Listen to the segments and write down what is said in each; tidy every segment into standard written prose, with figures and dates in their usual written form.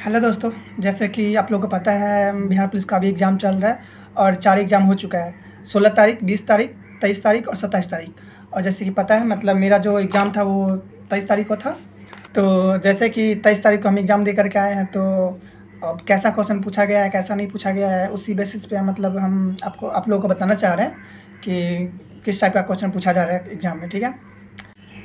Hello दोस्तों, जैसे कि आप लोगों को पता है बिहार पुलिस का भी एग्ज़ाम चल रहा है और 4 एग्ज़ाम हो चुका है। 16 तारीख, 20 तारीख, 23 तारीख और 27 तारीख। और जैसे कि पता है मतलब मेरा जो एग्ज़ाम था वो 23 तारीख को था। तो जैसे कि 23 तारीख को हम एग्ज़ाम दे करके आए हैं, तो अब कैसा क्वेश्चन पूछा गया है, कैसा नहीं पूछा गया है, उसी बेसिस पे मतलब हम आप लोगों को बताना चाह रहे हैं कि किस टाइप का क्वेश्चन पूछा जा रहा है एग्ज़ाम में। ठीक है,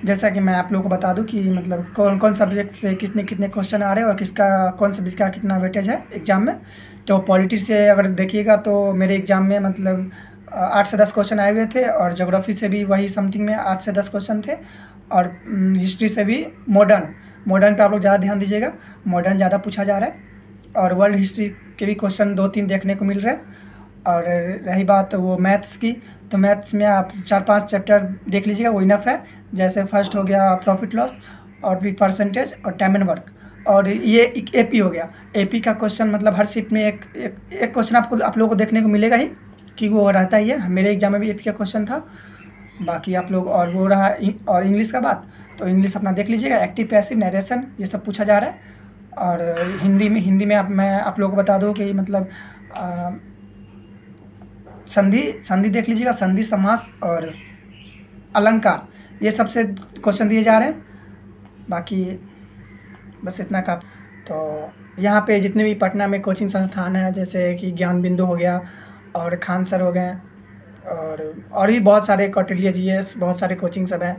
जैसा कि मैं आप लोगों को बता दूं कि मतलब कौन कौन सब्जेक्ट से कितने कितने क्वेश्चन आ रहे हैं और किसका कौन सब्जेक्ट का कितना वेटेज है एग्ज़ाम में। तो पॉलिटिक्स से अगर देखिएगा तो मेरे एग्ज़ाम में मतलब 8 से 10 क्वेश्चन आए हुए थे, और ज्योग्राफी से भी वही समथिंग में 8 से 10 क्वेश्चन थे, और हिस्ट्री से भी मॉडर्न पे आप लोग ज़्यादा ध्यान दीजिएगा, मॉडर्न ज़्यादा पूछा जा रहा है। और वर्ल्ड हिस्ट्री के भी क्वेश्चन 2-3 देखने को मिल रहे हैं। और रही बात वो मैथ्स की, तो मैथ्स में आप 4-5 चैप्टर देख लीजिएगा, वो इनफ है। जैसे फर्स्ट हो गया प्रॉफिट लॉस, और फिर परसेंटेज और टाइम एंड वर्क, और ये एक एपी हो गया। एपी का क्वेश्चन मतलब हर शिफ्ट में एक क्वेश्चन आप लोगों को देखने को मिलेगा ही, कि वो रहता ही है। मेरे एग्जाम में भी एपी का क्वेश्चन था। बाकी आप लोग, और वो रहा और इंग्लिश का बात, तो इंग्लिश अपना देख लीजिएगा, एक्टिव पैसिव नरेशन ये सब पूछा जा रहा है। और हिंदी में मैं आप लोगों को बता दूँ कि मतलब संधि देख लीजिएगा, संधि समास और अलंकार, ये सबसे क्वेश्चन दिए जा रहे हैं। बाकी बस इतना का। तो यहाँ पे जितने भी पटना में कोचिंग संस्थान है, जैसे कि ज्ञान बिंदु हो गया और खान सर हो गए, और भी बहुत सारे कौटिल्य जीएस, बहुत सारे कोचिंग सब हैं।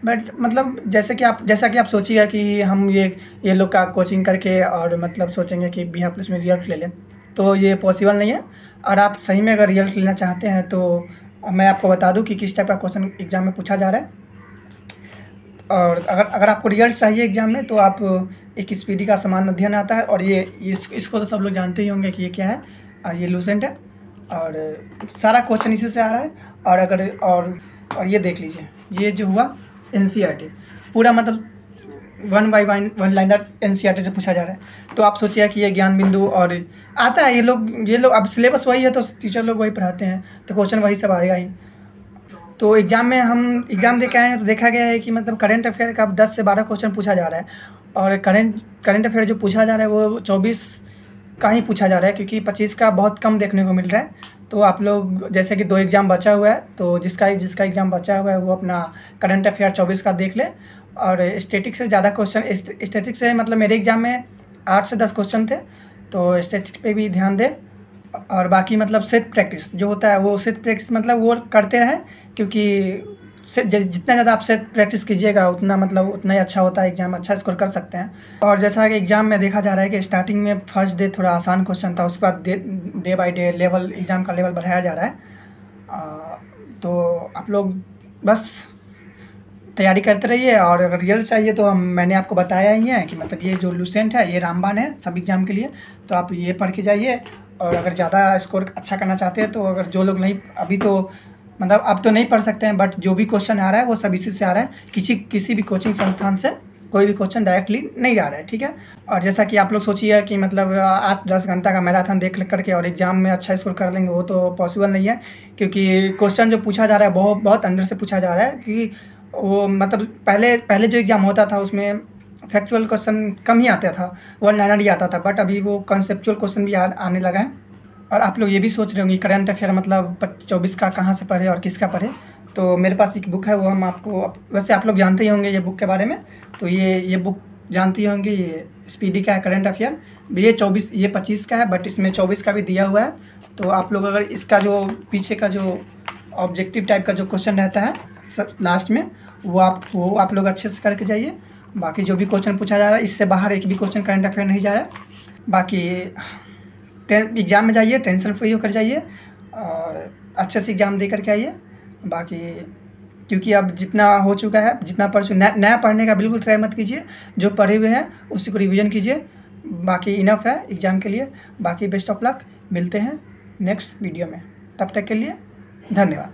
बट मतलब जैसा कि आप सोचिएगा कि हम ये लोग का कोचिंग करके और मतलब सोचेंगे कि बिहार पुलिस में रिजल्ट ले लें, तो ये पॉसिबल नहीं है। और आप सही में अगर रिजल्ट लेना चाहते हैं तो मैं आपको बता दूं कि किस टाइप का क्वेश्चन एग्ज़ाम में पूछा जा रहा है। और अगर आपको रिजल्ट चाहिए एग्ज़ाम में, तो आप एक स्पीडी का समान अध्ययन आता है, और इसको तो सब लोग जानते ही होंगे कि ये क्या है। ये लूसेंट है, और सारा क्वेश्चन इसी से आ रहा है। और अगर और ये देख लीजिए, ये जो हुआ एनसीईआरटी पूरा, मतलब 1 बाई 1 लाइनर एनसीईआरटी से पूछा जा रहा है। तो आप सोचिए कि ये ज्ञान बिंदु और आता है, ये लोग अब सिलेबस वही है, तो टीचर लोग वही पढ़ाते हैं, तो क्वेश्चन वही सब आएगा ही। तो एग्ज़ाम में हम एग्ज़ाम दे के आए हैं, तो देखा गया है कि मतलब करंट अफेयर का 10 से 12 क्वेश्चन पूछा जा रहा है। और करंट अफेयर जो पूछा जा रहा है वो 24 का ही पूछा जा रहा है, क्योंकि 25 का बहुत कम देखने को मिल रहा है। तो आप लोग जैसे कि 2 एग्ज़ाम बचा हुआ है, तो जिसका एग्ज़ाम बचा हुआ है वो अपना करंट अफेयर 24 का देख ले। और स्टैटिक से ज़्यादा क्वेश्चन, स्टैटिक से मतलब मेरे एग्ज़ाम में 8 से 10 क्वेश्चन थे, तो स्टैटिक पे भी ध्यान दें। और बाकी मतलब सेट प्रैक्टिस जो होता है, वो सेट प्रैक्टिस मतलब वो करते रहें, क्योंकि जितना ज़्यादा आप सेट प्रैक्टिस कीजिएगा उतना ही अच्छा होता है, एग्ज़ाम अच्छा स्कोर कर सकते हैं। और जैसा कि एग्ज़ाम में देखा जा रहा है कि स्टार्टिंग में फर्स्ट डे थोड़ा आसान क्वेश्चन था, उसके बाद डे बाई डे एग्ज़ाम का लेवल बढ़ाया जा रहा है। तो आप लोग बस तैयारी करते रहिए। और अगर रिजल्ट चाहिए तो मैंने आपको बताया ही है कि मतलब ये जो लूसेंट है ये रामबाण है सब एग्ज़ाम के लिए, तो आप ये पढ़ के जाइए। और अगर ज़्यादा स्कोर अच्छा करना चाहते हैं, तो अगर जो लोग नहीं अभी तो मतलब अब तो नहीं पढ़ सकते हैं, बट जो भी क्वेश्चन आ रहा है वो सब इसी से आ रहा है। किसी भी कोचिंग संस्थान से कोई भी क्वेश्चन डायरेक्टली नहीं आ रहा है। ठीक है, और जैसा कि आप लोग सोचिए कि मतलब 8-10 घंटा का मैराथन देख करके और एग्ज़ाम में अच्छा स्कोर कर लेंगे, वो तो पॉसिबल नहीं है। क्योंकि क्वेश्चन जो पूछा जा रहा है बहुत अंदर से पूछा जा रहा है, कि वो मतलब पहले जो एग्ज़ाम होता था उसमें फैक्चुअल क्वेश्चन कम ही आता था, 1 लाइनर ही आता था, बट अभी वो कंसेप्चुअल क्वेश्चन भी आने लगा है। और आप लोग ये भी सोच रहे होंगे करंट अफेयर मतलब 24 का कहाँ से पढ़े और किसका पढ़े। तो मेरे पास एक बुक है, वो हम आपको, वैसे आप लोग जानते ही होंगे ये बुक के बारे में, तो ये बुक जानती होंगी, ये स्पीडी का है करंट अफेयर। ये 25 का है, बट इसमें 24 का भी दिया हुआ है। तो आप लोग अगर इसका जो पीछे का जो ऑब्जेक्टिव टाइप का जो क्वेश्चन रहता है सब लास्ट में, वो आप लोग अच्छे से करके जाइए। बाकी जो भी क्वेश्चन पूछा जा रहा है, इससे बाहर एक भी क्वेश्चन करंट अफेयर नहीं जा रहा है। बाकी एग्ज़ाम में जाइए, टेंशन फ्री होकर जाइए और अच्छे से एग्ज़ाम दे करके आइए। बाकी क्योंकि अब जितना हो चुका है, जितना नया पढ़ने का बिल्कुल ट्राई मत कीजिए, जो पढ़े हुए हैं उसी को रिवीजन कीजिए। बाकी इनफ है एग्ज़ाम के लिए। बाकी बेस्ट ऑफ लक, मिलते हैं नेक्स्ट वीडियो में, तब तक के लिए धन्यवाद।